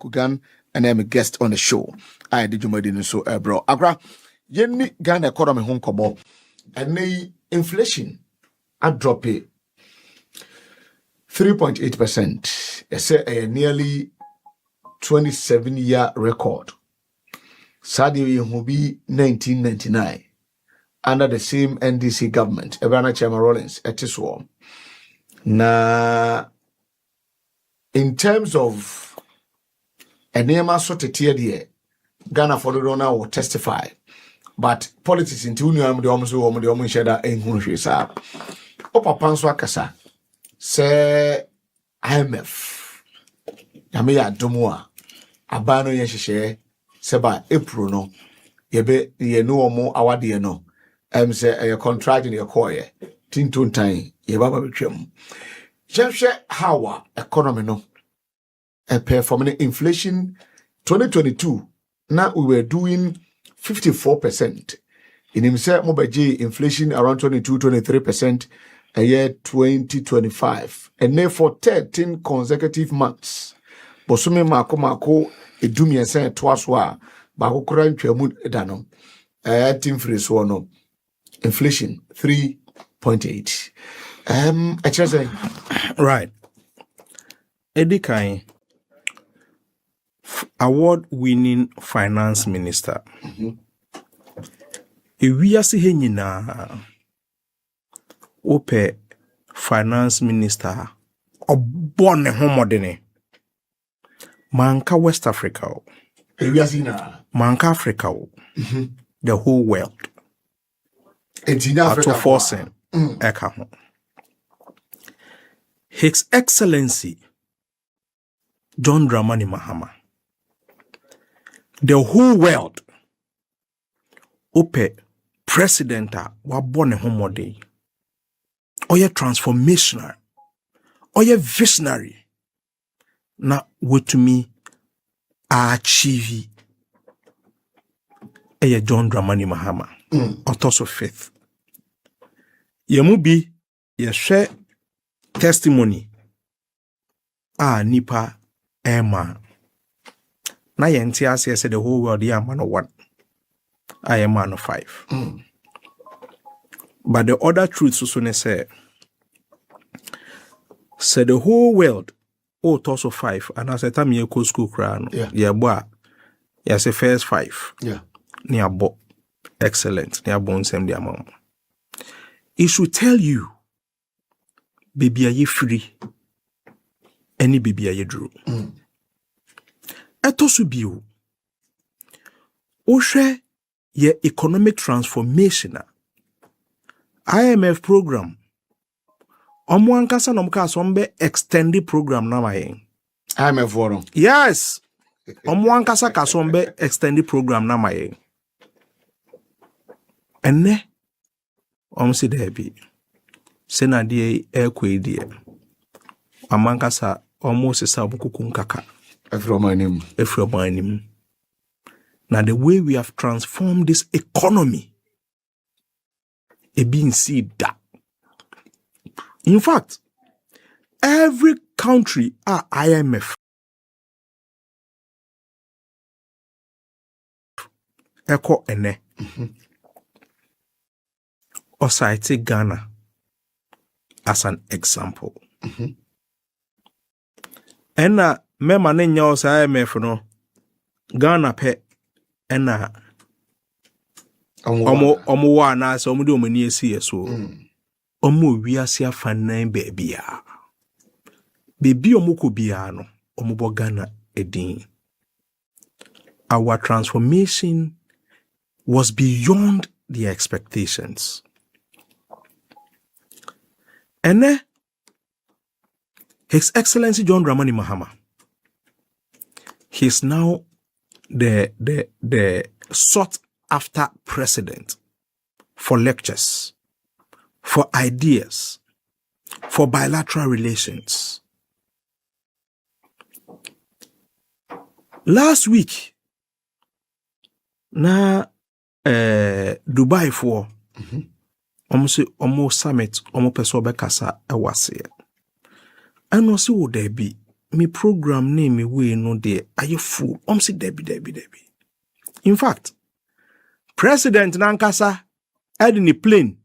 Kugan, and I'm a guest on the show. I did you made so bro. Agra, Yenni Ghana economy home kobo, and the inflation I drop it 3.8%. It's a nearly 27-year record. Sadio will be 1999 under the same NDC government. Ebana Chairman Rollins etiswo. Na in terms of enema sort of tier Ghana for the donor will testify, but politics in tune am the almost sheda en hunu sa. Opa panswa kasa se IMF Aremeyaw Anas abano yehye seba April no yebe ye no omo awade no say a contract in your coye tinton time ye baba betwam jehwe how economy no performing inflation 2022 now we were doing 54%. In himself mobaji inflation around 22-23% a year 2025 and therefore 13 consecutive months bosome mako edumi ense toaswa ba kokora ntwamu edano team free so no inflation 3.8 actually right Edikai award-winning finance minister. Ewiase he nyina ope finance minister obone homodene manka West Africa ewiase na manka Africa the whole world Ato Forson eka ho His Excellency John Dramani Mahama the whole world ope president wabone homode oye transformational oye visionary na wetumi achieve eye John Dramani Mahama otoso faith yemu bi ye share testimony nipa ema na yenti ase say the whole world ya man 1 I am man 5 but the other truth also say the whole world also 5 and as a time you go school crown yeah boy yeah say first 5 yeah near bo excellent near bon same the amount it should tell you baby are you free any baby are you drew etosu bio ohwe ye economic transformation IMF program omo ankasa no mka so mbe extended program na mayen IMF forum yes omo ankasa ka so mbe extended program na mayen enne omsi debi sena die ekwedi amankasa omo sesa bukuku nkaka Efromanim. Now the way we have transformed this economy, it being seen that. In fact, every country are IMF. Echo ene. Or cite Ghana as an example. And mema ne nya osa IMF no Ghana pe ena omo wa na so omo de omani esi yeso omo wiase afanan baabia bebi omo ko bia no omo bo Ghana edin. Our transformation was beyond the expectations. And His Excellency John Dramani Mahama, he's now the sought after president for lectures, for ideas, for bilateral relations. Last week, na Dubai for almost summit, almost person bekasa ewase. And also would there be me program name me way no there. Are you fool? Say Debbie. In fact, President Nankasa had in a plane.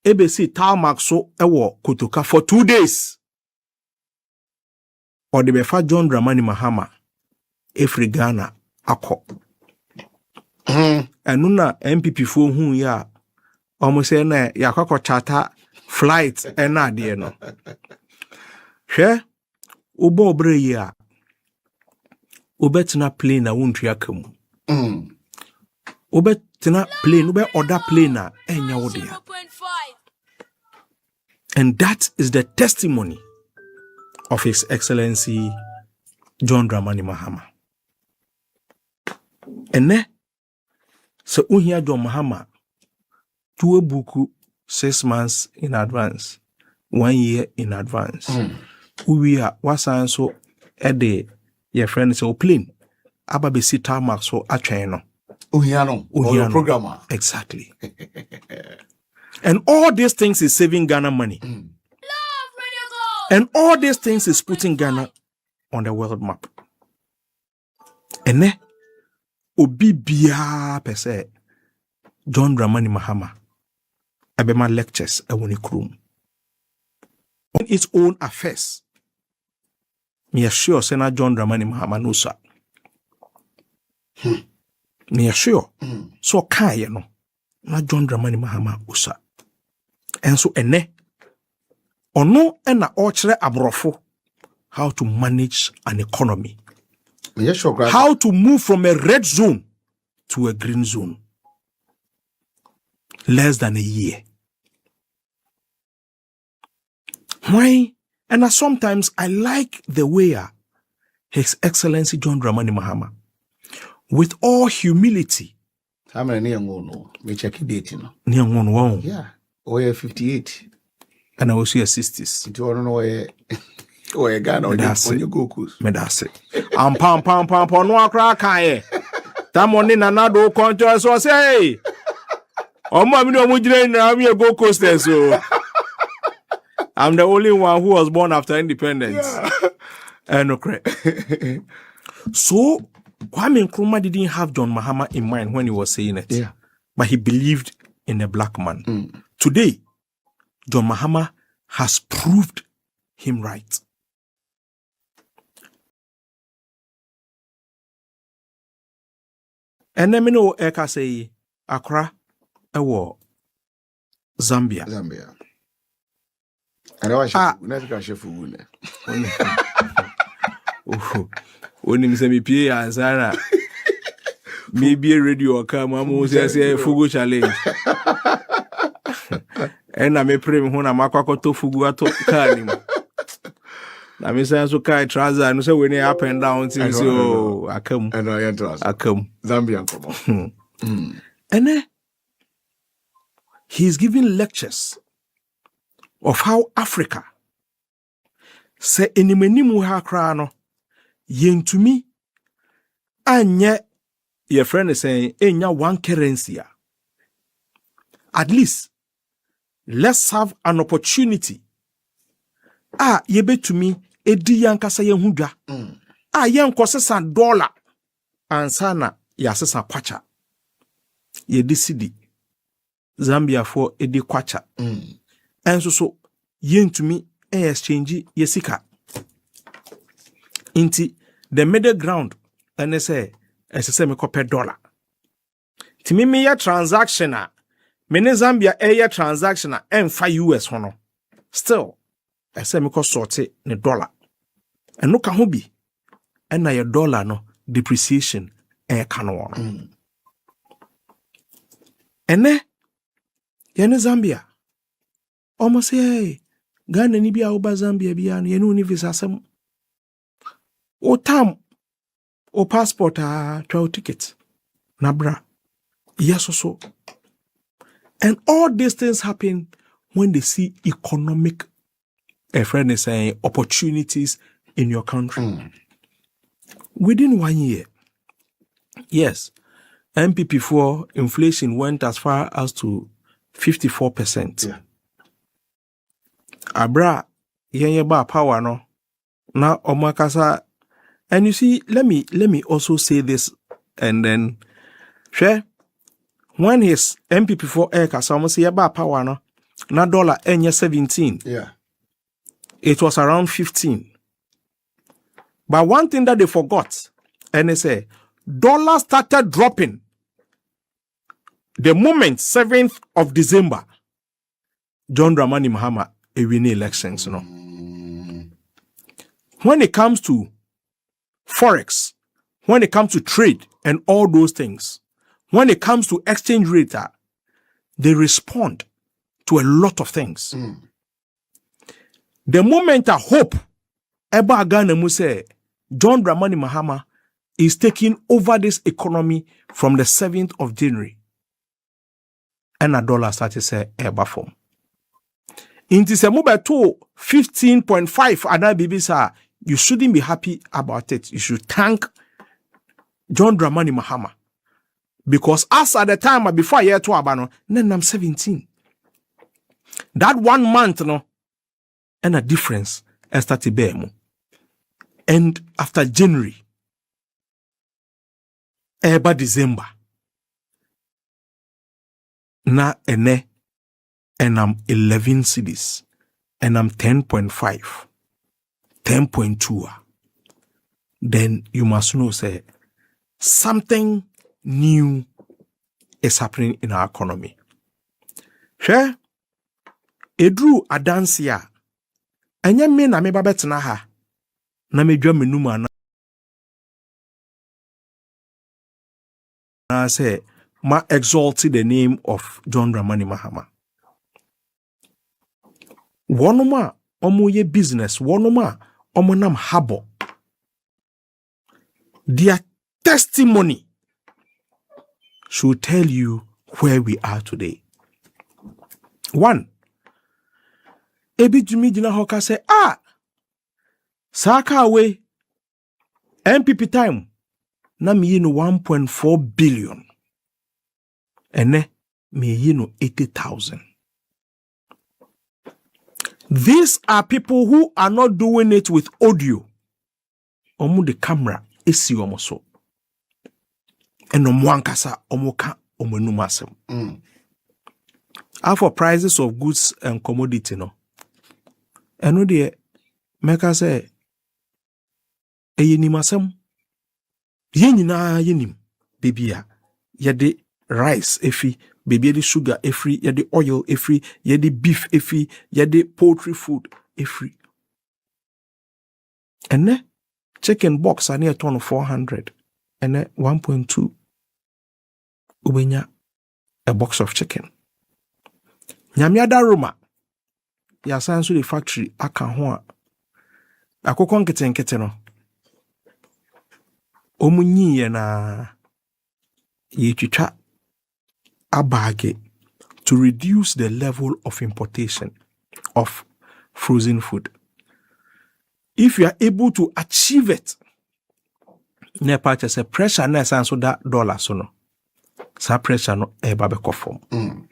ABC tarmac so ewo Kotoka for 2 days. Or the befa John Dramani Mahama, Efri Ghana, Ako. And nuna MPP for whom ya almost say na yakako charter flight and na de no. She ubo bre ya ubetina plane na won't yakam. Ubetina plane, ube order plane na enya wodia. And that is the testimony of His Excellency John Dramani Mahama. And ne so unhia John Mahama to a buku 6 months in advance, 1 year in advance. We are wasan so ede your friend say plane aba be sit tarmac so atwen no. Uhiano programmer. Exactly. And all these things is saving Ghana money. And all these things is putting Ghana on the world map. And ne obi bia per se John Dramani Mahama abema lectures ewoni krum on its own affairs. Me assure Senator John Dramani Mahama no sir. Me assure so kai no na John Dramani Mahama usa. And so ene ono ena otchere abrofo how to manage an economy. How to move from a red zone to a green zone. Less than a year. Why? And sometimes I like the way His Excellency John Dramani Mahama, with all humility. How many me check date, you know? Yeah. Oh, 58. And I was here 60s. You don't know where Ghana on your Gokus. Medase. Pam no crack. That morning another contour so say. Oh, mommy, no mujre na me go coaster so. I'm the only one who was born after independence. And no correct. So Kwame Nkrumah didn't have John Mahama in mind when he was saying it. Yeah. But he believed in a black man. Today, John Mahama has proved him right. And then me know Eka say Accra ewo Zambia. And I was chef When him say me pay answer maybe a radio come am say fugu challenge. And I may pray when I'm Akoto fugu ato kanim. Na me say so kai trouser no say when up and down till so akam. And I enter akam Zambian come. And then he's giving lectures of how Africa say inimenimu ha kra no yentumi anye your friend is saying enya one currency. At least let's have an opportunity. Yebetumi edi yankasa ye hudwa. Yenkose $1 ansana yasesa kwacha. Yedi cedi. Zambia for edi kwacha. And so yentumi exchange yesika. Inti the middle ground and they say me copy $1. Timi me ya transaction mene Zambia transaction $5 US hono. Still me ko sorte ne $1. And no ka ho bi and na your $1 no depreciation ka no wono. Ene yene Zambia almost say Ghana ni bia oba Zambia bia no yene uni visa asem o tam o passport travel ticket nabra yes so. And all these things happen when they see economic a friend is saying opportunities in your country. Within 1 year, yes, MPP4 inflation went as far as to 54%. Yeah. Abra, yenye ba power no, na omakasa. And you see, let me also say this, and then share when his MPP for air kasa almost say about power no na dollar enya 17. Yeah. It was around 15. But one thing that they forgot, and they say dollar started dropping the moment 7th of December. John Dramani Mahama win elections, you know. When it comes to Forex, when it comes to trade and all those things, when it comes to exchange rate, they respond to a lot of things. The moment I hope Eba Ghana Muse, John Dramani Mahama is taking over this economy from the 7th of January. And a dollar started to say Eba form. In this mobile to 15.5 and Bibisa, you shouldn't be happy about it. You should thank John Dramani Mahama. Because as at the time before year 2 abano, then I'm 17. That 1 month, no, and a difference started being. And after January, about December, na ene, and I'm 11 cities, and I'm 10.5, 10.2. Then you must know, say, something new is happening in our economy. Sure, Edru Adansia, and ya me na me babetna ha, na me dwa menuma na say, ma exalted the name of John Dramani Mahama. Wonoma omo ye business, wonoma omo nam habo. Their testimony should tell you where we are today. One, ebi jumi jina hoka say, saka away, MPP time, na mi yino 1.4 billion. Ene, mi yino 80,000. These are people who are not doing it with audio. Omu the camera, esi omoso. And omwankasa omoka omenumasem. For prices of goods and commodity, no. And no de meka say eyenimasem. Yenina yenim bibia. Yede rice efi, baby yede sugar efi, yede oil efi, yede beef efi, yede poultry food efi. And ne chicken box are near ton of 400. And ne 1.2 ubenya a box of chicken. Nyamiada Roma ya sansu the factory aka ho a akokɔ nkete no omunyi ye na yetwitwa abage to reduce the level of importation of frozen food. If you are able to achieve it, ne purchase a pressure na sansu that dollar so no. Sa pressure no eba be form.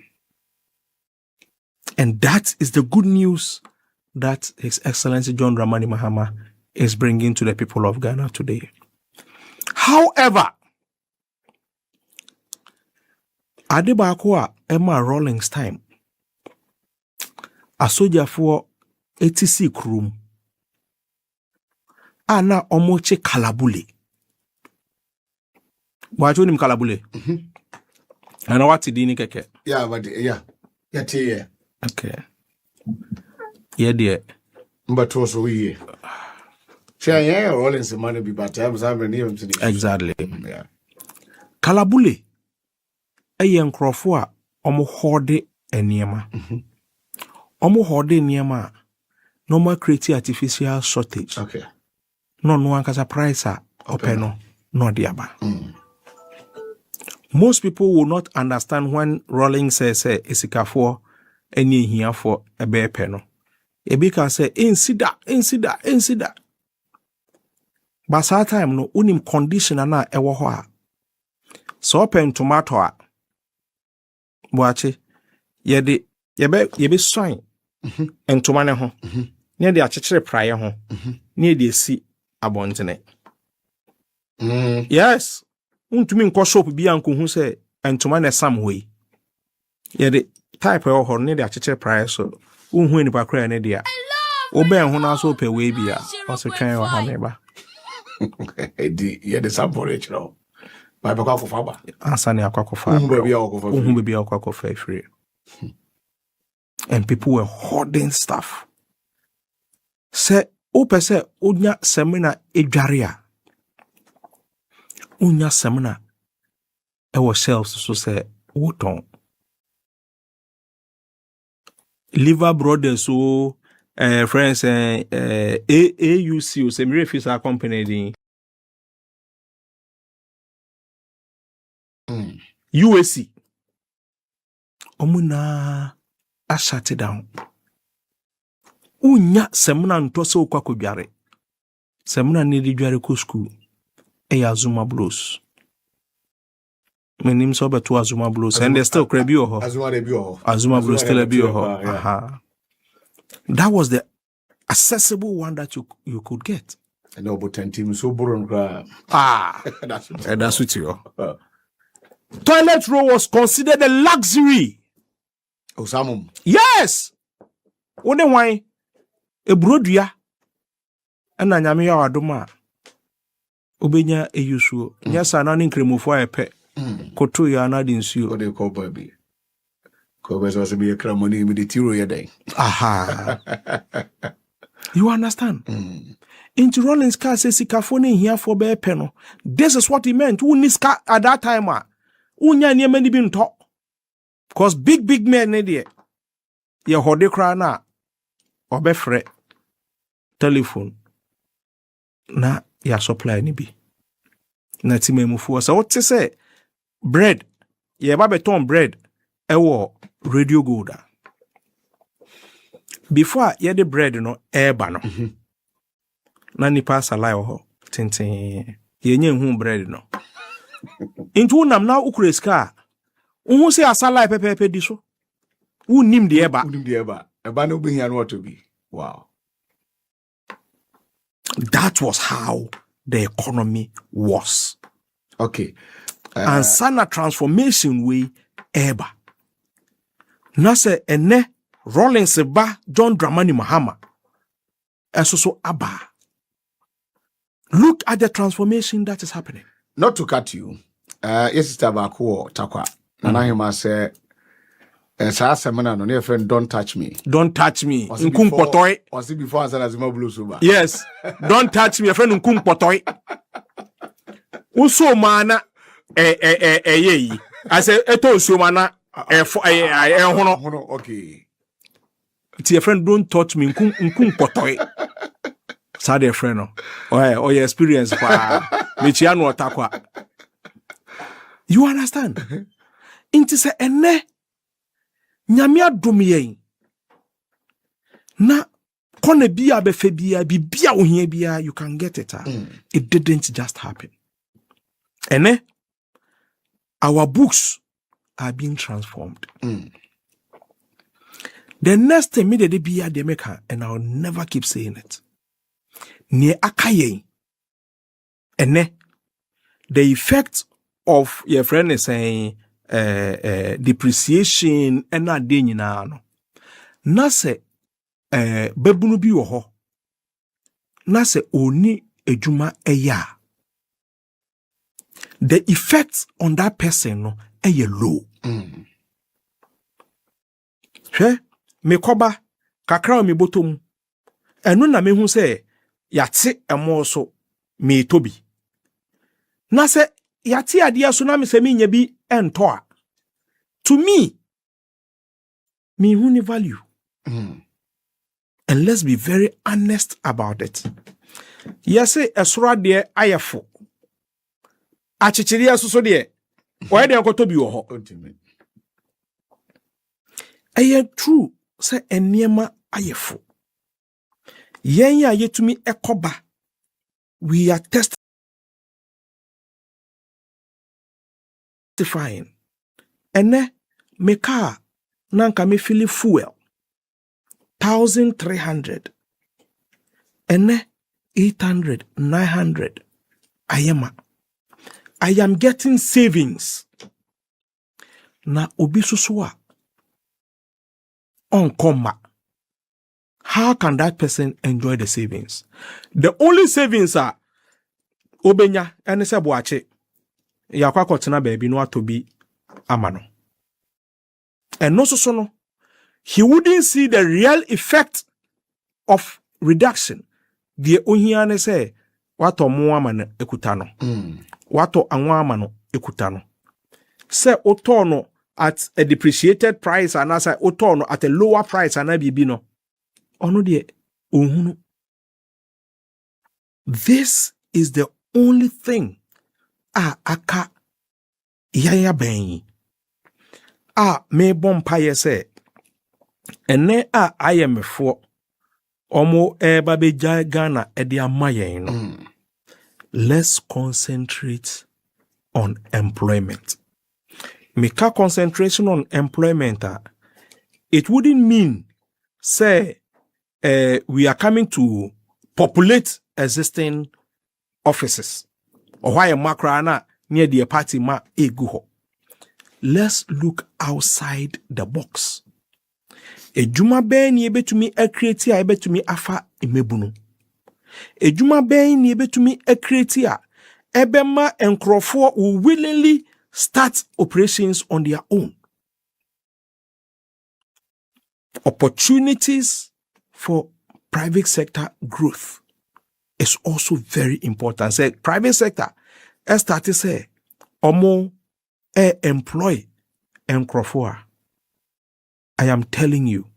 And that is the good news that His Excellency John Dramani Mahama is bringing to the people of Ghana today. However, Adebakwa Emma Rawlings time, a soldier for 86 room, ana omoche kalabule. Wacho ni mkalabule? Ana wati dini keke? Yeah, but yeah. Yeah. Okay. Yeah, dear. But also we. Yeah, rolling some money be but I'm near to the Exactly. Yeah. Kalabule. Ayen crofua omo horde eniema. Omo horde eniema. No more create artificial shortage. Okay. No one kasa price openo no diaba. Most people will not understand when Rawlings says esikafo any here for a bear penno. Ebi can say insida. But some time no unim condition na ewo ho a. So open tomato a. Boakye yebe swine entomane ho. Ne de akyekyere praye ho. near the sea abontene. Yes. Untumi nko shop bi anko hu say entoma na some way. Ye the type of hor ne the achche price so unhu ni pakra ne dia. Oben ho na so pe we bia. O se twen wa ha neba. Ye the sample it no. Ba be kwa kofa ba. Asane akwakofa. Unhu be bia akwakofa Afriyie. And people were hoarding stuff. Say ope say unya semina edwaria. Unya semina our shelves so say woton. Liver Brothers so friends AUC so me refuse our company din UAC omuna a shut it down. Unya semina nto se okwa kodware. Semina ne di dware ko school. Azuma Blues. My name is Robert Azuma Blues, and there's still Krebio. Azuma Blues still a bio. That was the accessible one that you could get. And about 10 teams so boring. That's with you. Toilet roll was considered a luxury. Osamum. Yes. Only why a brodia and Aremeyaw Adoma. Obenya Owusu. Yes, I don't incremofo epe. Koto ya na di nsuo. What they call baby. Because was be a cramoni with the tiro yede. Aha. You understand? Into Rollins car says sikafone here for be peno. This is what he meant. Who needs car at that time? Unya ni many bin talk. Because big men there. Ye hode kra na obefre telephone. Na ya supply ni bi. Na ti memufu so what say bread ye ba beton bread ewo radio golda. Before ye the bread no eba no. Na nipa salai ho tintin ye nye hu bread no. Into nam na ukreska unhu say asalai pepepe di so. Unim de eba. Unim de eba. Eba no be here no to be. Wow. That was how the economy was. Okay. And sana transformation way eba. Na se ene Rollins ba John Dramani Mahama. So aba. Look at the transformation that is happening. Not to cut you. Yes, Sister Kwaku Takwa. Nana hima say sa semana no ne friend don't touch me. Don't touch me. Nkum potoy. Was it before answer as my blue suba? Yes. Don't touch me, your friend nkum potoy. Uso mana ye. I say eto uso mana hono. Okay. It's your friend don't touch me nkum potoy. Sad your friend no. Oh your experience pa. Mechiano Takwa. You understand? Inti se ene Nyame adom yen na kone bia befe bia bibia ohia bia you can get it. It didn't just happen. Ene our books are being transformed. The next thing me de bia de meka, and I'll never keep saying it. Ne akayen ene the effect of your friend is saying depreciation and na de nyina no na se babunu bi wo ho na se oni adwuma eya the effect on that person no eye low. Hwe me koba kakra me botom enu na me hu se yate emo so me tobi na se yate ade so na me se me nya bi ento a to me hu ni value. And let's be very honest about it. Yes, esura de ayefo achechiri asoso de why de Akoto bi wo ho. True say eniema ayefo yen ya yetumi ekoba we are testifying ene me car nanka me feel fuel 1,300 ene 800, 900. I am getting savings. Na obi susua on comma. How can that person enjoy the savings? The only savings are obenya and se boakye. Yakwa kotena baby no atobi amano. And no so no. He wouldn't see the real effect of reduction. The ohiane say wato muamano ekutano. Wato anwamano ekutano. Se otono at a depreciated price and as otono at a lower price and abibino. Ono de ohunu. This is the only thing aka yaya ben. Me bompaye se ene IMF omo babeja Ghana edi amaye no. Let's concentrate on employment. Make concentration on employment. It wouldn't mean say we are coming to populate existing offices. Or why a makrana near the party ma eguho. Let's look outside the box. Ejuma ben ni ebe to me a creatia ebe to me afa imebunu. Ejuma ben ni ebe to me a creatia ebema and Crawford will willingly start operations on their own. Opportunities for private sector growth is also very important. Say private sector, start to say, omo employ and Crawford. I am telling you,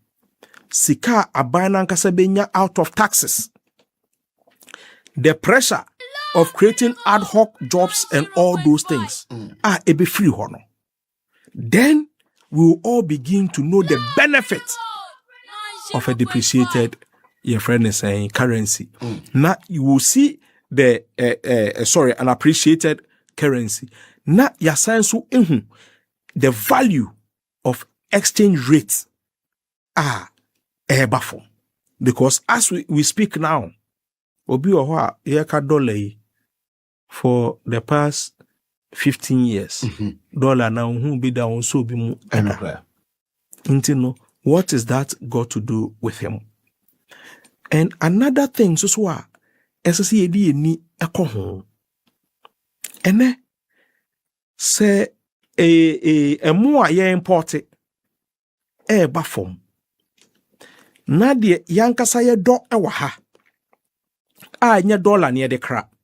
sika abana kasabenya out of taxes. The pressure of creating ad hoc jobs and all those things are a be free honor. Then we will all begin to know the benefit of a depreciated your friend is saying currency. Now you will see the an appreciated currency. Now your science the value of exchange rates are baffled. Because as we speak now, obi oho yeka dollar for the past 15 years. Dollar now who be down so be mu. What is that got to do with him? And another thing so SSC ni ekoho. Ene say a more ye imported bafom. Na de yankasa ye do ewa ha. Nye dollar near the crap.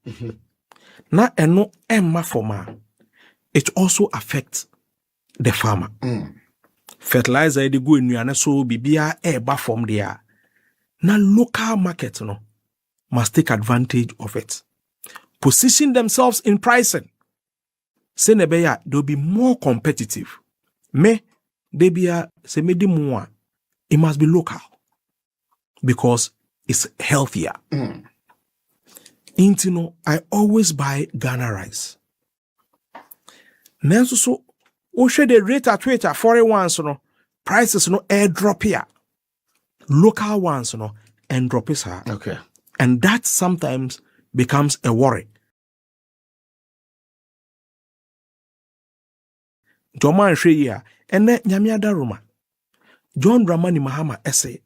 Na eno emma forma. It also affects the farmer. Fertilizer de go in so bibia bafom there. Na local market no must take advantage of it. Position themselves in pricing. Senebeya they'll be more competitive. Me debia se me di more. It must be local because it's healthier. Intino, I always buy Ghana rice. Nanso so o share the rate at which foreign ones no prices no air drop here. Local ones no and drop is high. Okay. And that sometimes becomes a worry. Joma Afriyie ene nyame adaroma. John Dramani Mahama essay.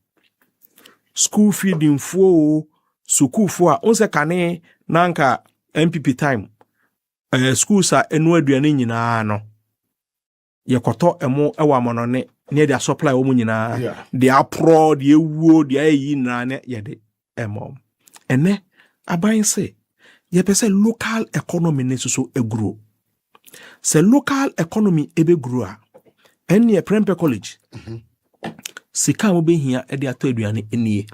School feeding for suku for onse kane nanka MPP time. Schools are enu aduane nyina no. Yekoto emo ewa monone near their supply omu nyina. They are pro, they wuo, they yi na ne yede emo. Ene aban say ye pese local economy ne so grow. Se local economy ebe grow a ene Prempeh College. Sika mo be hia e de ato aduane enie.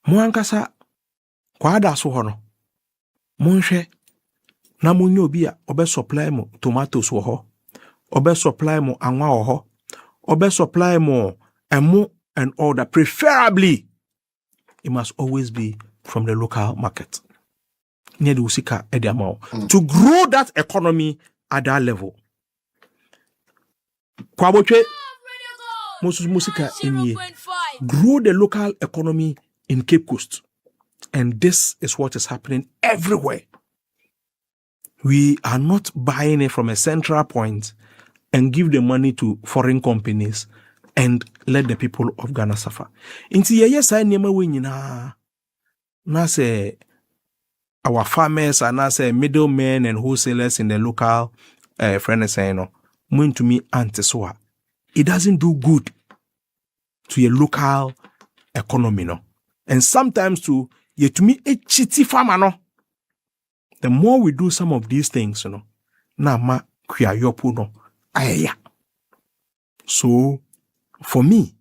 Mo ankasa kwada so ho no. Mo nhwe na mo nya obi a obe supply mo tomatoes wo ho. Obe supply mo anwa wo ho. Obe supply mo emo and all that. Preferably it must always be from the local market. Near the usika e de amount to grow that economy at that level. Kwabotwe musika enie. Grow the local economy in Cape Coast. And this is what is happening everywhere. We are not buying it from a central point and give the money to foreign companies and let the people of Ghana suffer. Inti yes I name we nyina na say our farmers and na say middlemen and wholesalers in the local friends say no mun to me anti-so it doesn't do good to a local economy no. And sometimes to me a chiti farmer no. The more we do some of these things, you know, na ma kuyayopu no ayaya. So for me,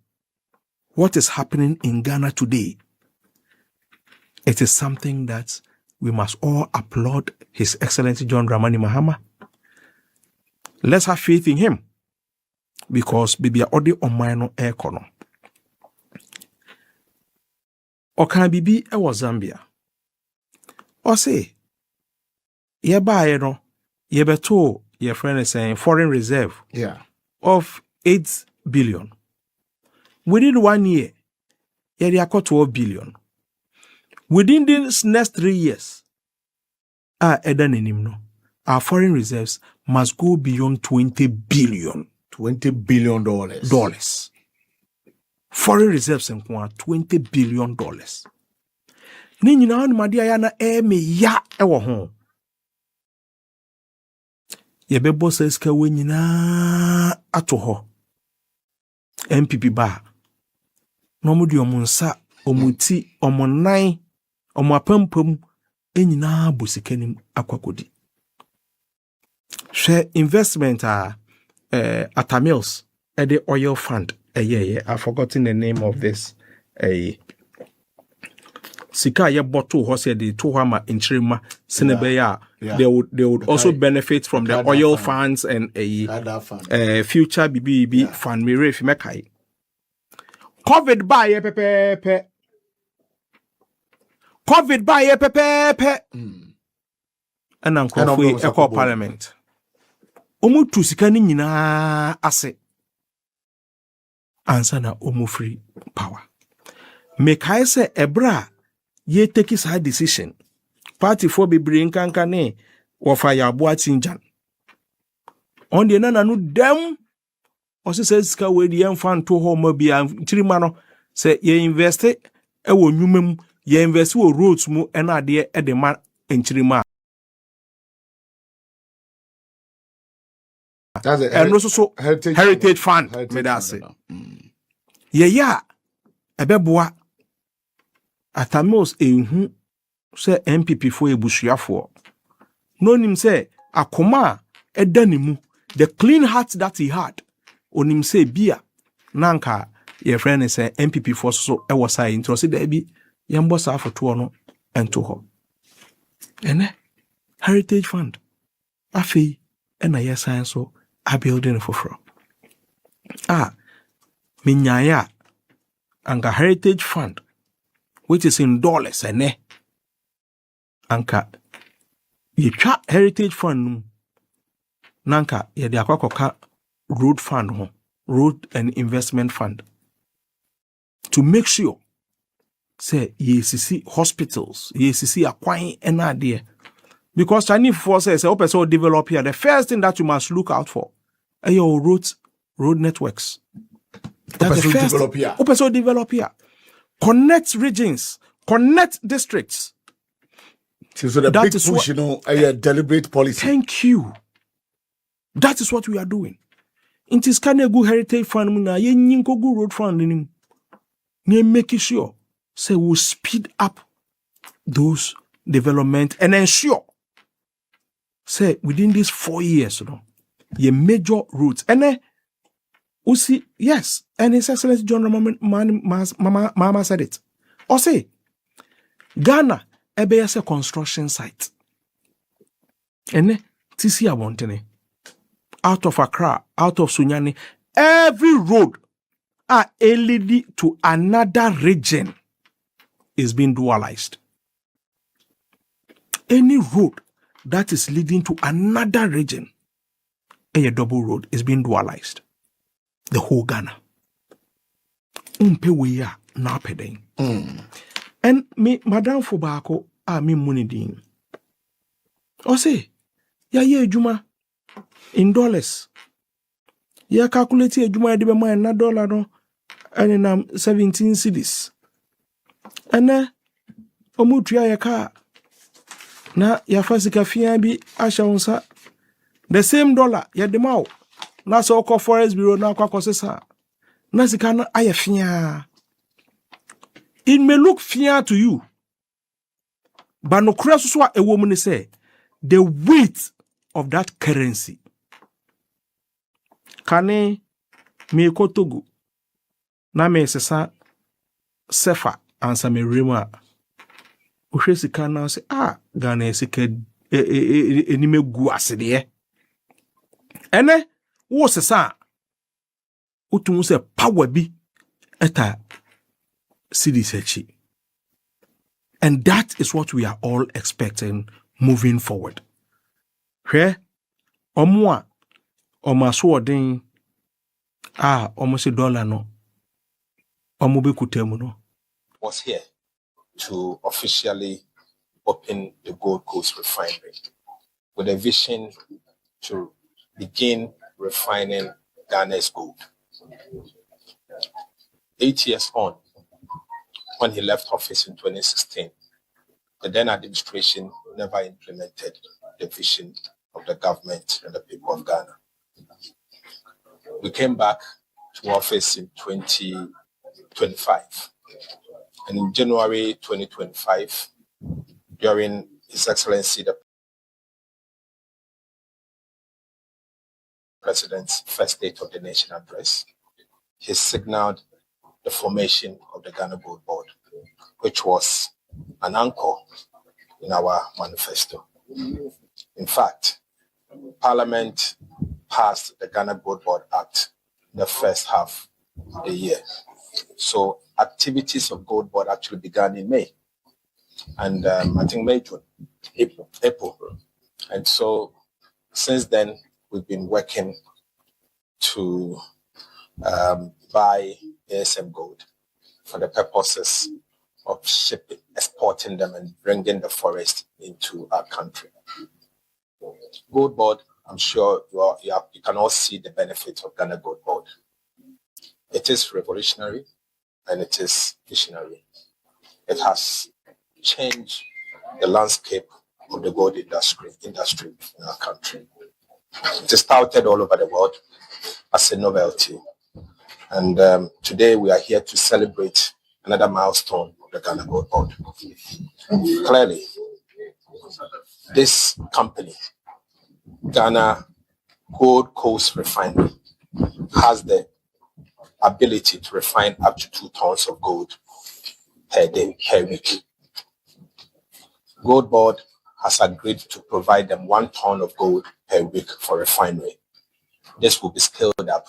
what is happening in Ghana today, it is something that we must all applaud His Excellency John Dramani Mahama. Let's have faith in him. Because bibi odi omano ekono. Okan bibi ewo Zambia. O say, yeba no, yebeto your friend is saying foreign reserve of 8 billion. Within 1 year, Akoto 12 billion. Within this next 3 years, our foreign reserves must go beyond 20 billion. $20 billion. Foreign reserves in $20 billion. Nini na wani madia yana Aremeyaw ewo ho. Yebebo sa iska we nyina ato ho. MPP ba. No mudi omunsa, omuti, omonai, omapampam, nyina busikenim akwakodi. Share investment at Mills at the oil fund. I've forgotten the name of this. Sika ye bottle horse the Tuhama in Chirima Senebeya. They would also benefit from the oil funds and a future BBB fund. Miref Mekai. COVID by a pepe. COVID by a pepe. And Uncle Echo Parliament. Omutu sikani nyina ase. Answer na omu free power. Mekai se ebra ye take his hard decision. Party for be bring kankane wafa ya Boakye. On the nana no dem also says ka we the fan to home be ntirima no say ye invest e wo nwumem ye invest wo roads mu ena de e de ma ntirima. That's a and also heritage fund. Me that say. Yeah. Ebeboa. Atamos ehu say MPP for ebusuafo. No nim say akoma edanimu the clean heart that he had. Onim say bia nanka your friend is say MPP for so e was say intro say there be yambo sa foto no ento ho. Ene heritage fund. Afi ena yesan so a building for fro. Minyaya anka heritage fund which is in dollars ene anka yitwa heritage fund nanka ye de akwakoka road fund ho road and investment fund to make sure say ye hospitals ye akwan ena there. Because Chinese forces say Hopeson develop here. The first thing that you must look out for are your road networks. That's the first. Hopeson develop here. Connect regions, connect districts. So the that big is push, a deliberate policy. Thank you. That is what we are doing. In this kind of good heritage fund, ye nyinko good road fund in making sure say we'll speed up those development and ensure say within these 4 years, ye major routes. And usi yes, and His Excellency John Mama said it. Or say Ghana ebe a construction site. And tisi abontene out of Accra, out of Sunyani, every road leading to another region is being dualized. Any road that is leading to another region, a double road, is being dualized. The whole Ghana. Umpe we are na pedeng. And me, Madame Fobako, me money din. Or say, ye juma in dollars. Ya calculate a juma de be na dollar no, and in 17 cedis. And omutria ya ka na ya fasika fia bi asha unsa the same dollar ya demao na so ko forest bureau na kwa kosesa na sika na aya fia. It may look fair to you, but no so a woman say the weight of that currency. Kane me kotogu na me sesa sefa ansa me rema. Uhwe sika na say Ghana sika enime gu asede. Ene wo sesa utumu se power bi eta CDC. And that is what we are all expecting moving forward. Here, omwa omaswodin almost $1 no. Omobe kutemu no. Was here to officially open the Gold Coast refinery with a vision to begin refining Ghana's gold. 8 years on, when he left office in 2016, the then administration never implemented the vision of the government and the people of Ghana. We came back to office in 2025. And in January 2025, during His Excellency the President's first State of the Nation address, he signaled the formation of the Ghana Gold Board, which was an anchor in our manifesto. In fact, Parliament passed the Ghana Gold Board Act in the first half of the year. So activities of Gold Board actually began in May. And I think May, June, April. And so since then, we've been working to buy ASM gold for the purposes of shipping, exporting them and bringing the forest into our country. Gold Board, I'm sure you can all see the benefits of Ghana Gold Board. It is revolutionary and it is visionary. It has changed the landscape of the gold industry in our country. It is touted all over the world as a novelty. And today we are here to celebrate another milestone of the Ghana Gold Board. Clearly, this company, Ghana Gold Coast Refinery, has the ability to refine up to 2 tons of gold per day, per week. Gold Board has agreed to provide them 1 ton of gold per week for refinery. This will be scaled up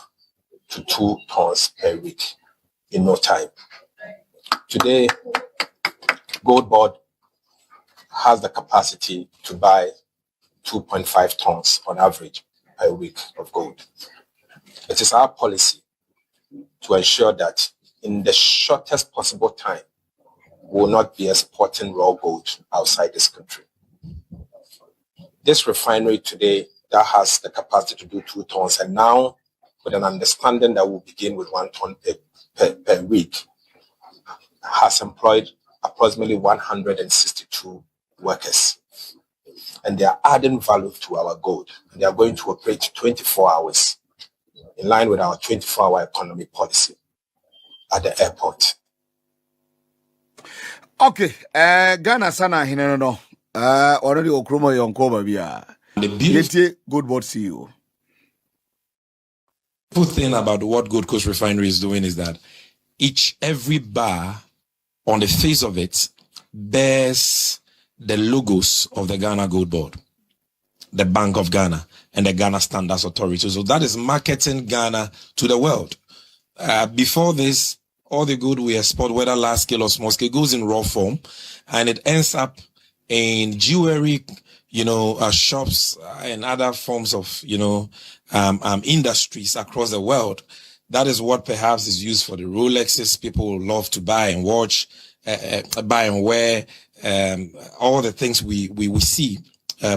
to 2 tons per week in no time. Today, Gold Board has the capacity to buy 2.5 tons on average per week of gold. It is our policy to ensure that in the shortest possible time, we will not be exporting raw gold outside this country. This refinery today that has the capacity to do 2 tons, and now with an understanding that will begin with 1 ton per week, has employed approximately 162 workers. And they are adding value to our gold. And they are going to operate 24 hours in line with our 24-hour economy policy at the airport. Okay, Ghana sana hineno already okromo yonko bia. The beauty Gold Board CEO. The thing about what Gold Coast Refinery is doing is that every bar on the face of it bears the logos of the Ghana Gold Board, the Bank of Ghana, and the Ghana Standards Authority. So that is marketing Ghana to the world. Before this, all the gold we export, whether large scale or small scale, goes in raw form, and it ends up in jewelry, shops and other forms of, industries across the world. That is what perhaps is used for the Rolexes people love to buy and watch, buy and wear, all the things we see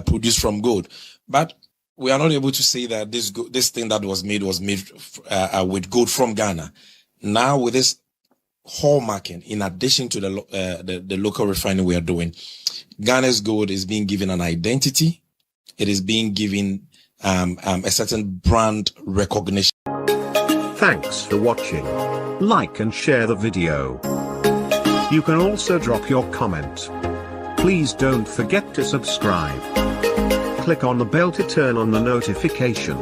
produced from gold. But we are not able to say that this thing that was made with gold from Ghana. Now with this hallmarking, in addition to the local refining we are doing, Ghana's gold is being given an identity. It is being given a certain brand recognition. Thanks for watching. Like and share the video. You can also drop your comment. Please don't forget to subscribe. Click on the bell to turn on the notification.